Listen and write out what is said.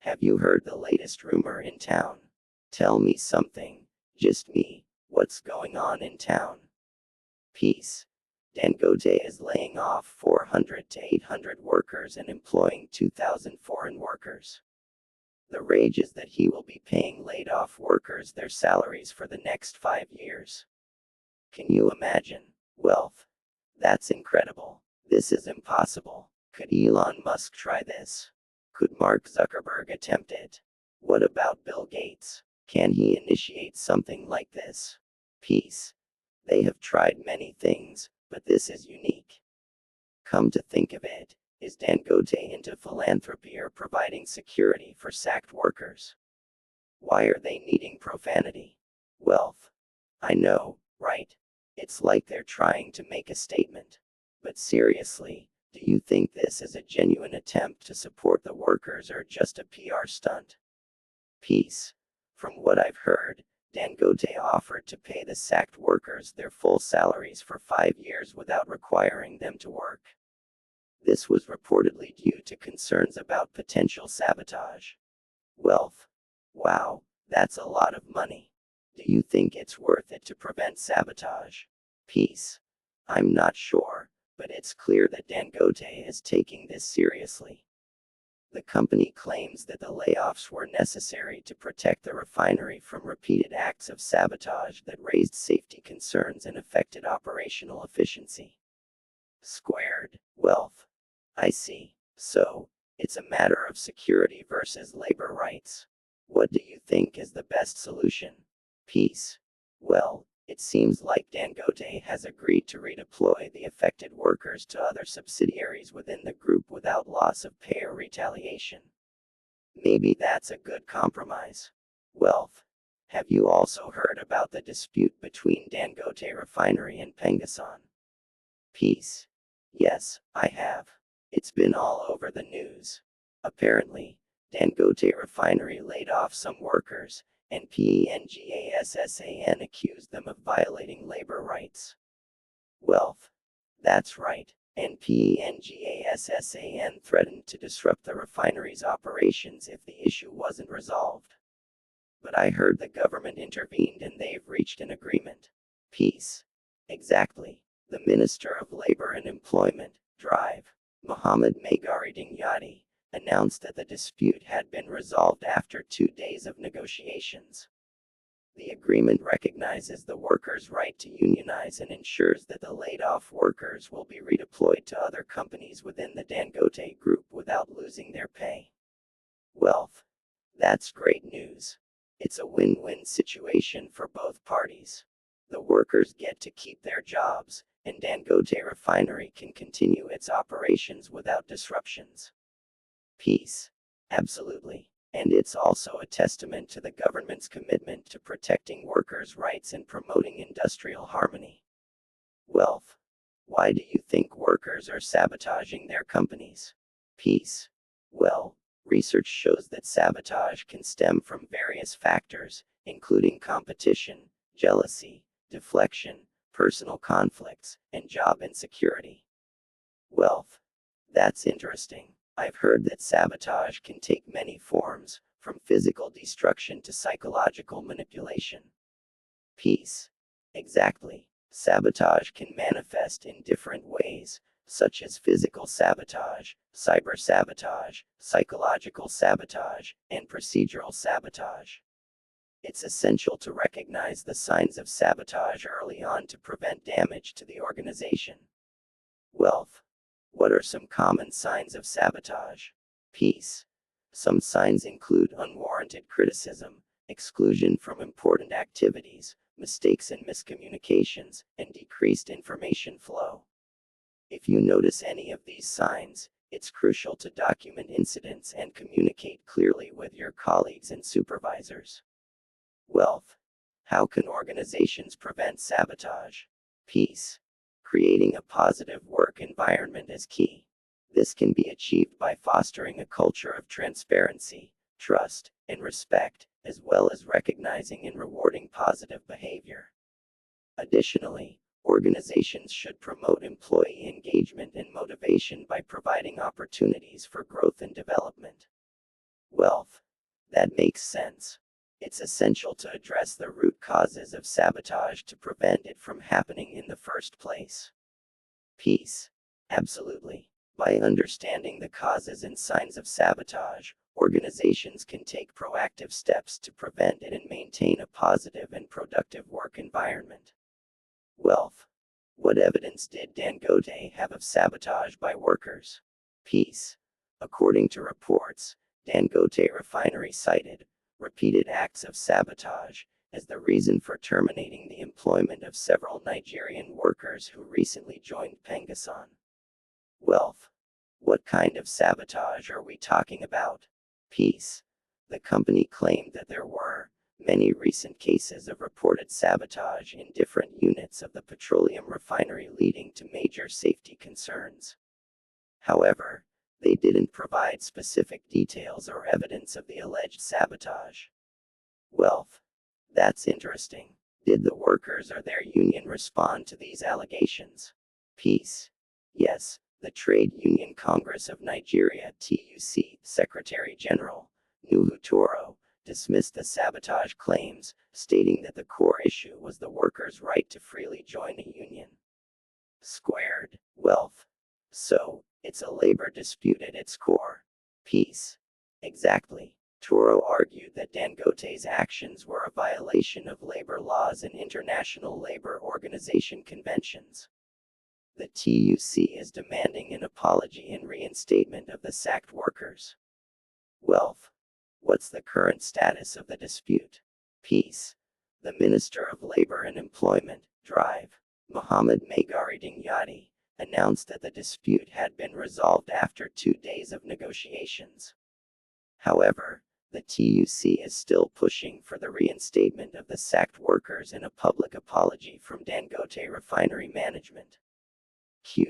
Have you heard the latest rumor in town? Tell me something. Just me. What's going on in town? Peace. Dangote is laying off 400 to 800 workers and employing 2,000 foreign workers. The rage is that he will be paying laid off workers their salaries for the next 5 years. Can you imagine? Wealth. That's incredible. This is impossible. Could Elon Musk try this? Could Mark Zuckerberg attempt it? What about Bill Gates? Can he initiate something like this? Peace. They have tried many things, but this is unique. Come to think of it, is Dangote into philanthropy or providing security for sacked workers? Why are they needing profanity? Wealth. I know, right? It's like they're trying to make a statement. But seriously, do you think this is a genuine attempt to support the workers or just a PR stunt? Peace. From what I've heard, Dangote offered to pay the sacked workers their full salaries for 5 years without requiring them to work. This was reportedly due to concerns about potential sabotage. Wealth. Wow, that's a lot of money. Do you think it's worth it to prevent sabotage? Peace. I'm not sure, but it's clear that Dangote is taking this seriously. The company claims that the layoffs were necessary to protect the refinery from repeated acts of sabotage that raised safety concerns and affected operational efficiency. Squared. Wealth. I see. So, it's a matter of security versus labor rights. What do you think is the best solution? Peace. Well, it seems like Dangote has agreed to redeploy the affected workers to other subsidiaries within the group without loss of pay or retaliation. Maybe that's a good compromise. Wealth. Have you also heard about the dispute between Dangote Refinery and Pengassan? Peace. Yes, I have. It's been all over the news. Apparently, Dangote Refinery laid off some workers, and Pengassan accused them of violating labor rights. Wealth. That's right, and Pengassan threatened to disrupt the refinery's operations if the issue wasn't resolved. But I heard the government intervened and they've reached an agreement. Peace. Exactly. The Minister of Labor and Employment, Drive, Mohammed Megari Dingyadi, announced that the dispute had been resolved after 2 days of negotiations. The agreement recognizes the workers' right to unionize and ensures that the laid-off workers will be redeployed to other companies within the Dangote Group without losing their pay. Wealth. That's great news. It's a win-win situation for both parties. The workers get to keep their jobs, and Dangote Refinery can continue its operations without disruptions. Peace. Absolutely. And it's also a testament to the government's commitment to protecting workers' rights and promoting industrial harmony. Wealth. Why do you think workers are sabotaging their companies? Peace. Well, research shows that sabotage can stem from various factors, including competition, jealousy, deflection, personal conflicts, and job insecurity. Wealth. That's interesting. I've heard that sabotage can take many forms, from physical destruction to psychological manipulation. Peace. Exactly. Sabotage can manifest in different ways, such as physical sabotage, cyber sabotage, psychological sabotage, and procedural sabotage. It's essential to recognize the signs of sabotage early on to prevent damage to the organization. Wealth. What are some common signs of sabotage? Peace. Some signs include unwarranted criticism, exclusion from important activities, mistakes and miscommunications, and decreased information flow. If you notice any of these signs, it's crucial to document incidents and communicate clearly with your colleagues and supervisors. Wealth. How can organizations prevent sabotage? Peace. Creating a positive work environment is key. This can be achieved by fostering a culture of transparency, trust, and respect, as well as recognizing and rewarding positive behavior. Additionally, organizations should promote employee engagement and motivation by providing opportunities for growth and development. Wealth. That makes sense. It's essential to address the root causes of sabotage to prevent it from happening in the first place. Peace. Absolutely. By understanding the causes and signs of sabotage, organizations can take proactive steps to prevent it and maintain a positive and productive work environment. Wealth. What evidence did Dangote have of sabotage by workers? Peace. According to reports, Dangote Refinery cited repeated acts of sabotage as the reason for terminating the employment of several Nigerian workers who recently joined Pengasan. Wealth. What kind of sabotage are we talking about? Peace. The company claimed that there were many recent cases of reported sabotage in different units of the petroleum refinery, leading to major safety concerns. However, they didn't provide specific details or evidence of the alleged sabotage. Wealth. That's interesting. Did the workers or their union respond to these allegations? Peace. Yes, the Trade Union Congress of Nigeria (TUC) Secretary General Nuhu Toro dismissed the sabotage claims, stating that the core issue was the workers' right to freely join a union. Squared. Wealth. So, it's a labor dispute at its core. Peace. Exactly. Toro argued that Dangote's actions were a violation of labor laws and international labor organization conventions. The TUC is demanding an apology and reinstatement of the sacked workers. Wealth. What's the current status of the dispute? Peace. The Minister of Labor and Employment, Drive, Mohammed Megari Dingyadi, announced that the dispute had been resolved after 2 days of negotiations. However, the TUC is still pushing for the reinstatement of the sacked workers and a public apology from Dangote Refinery management. Q.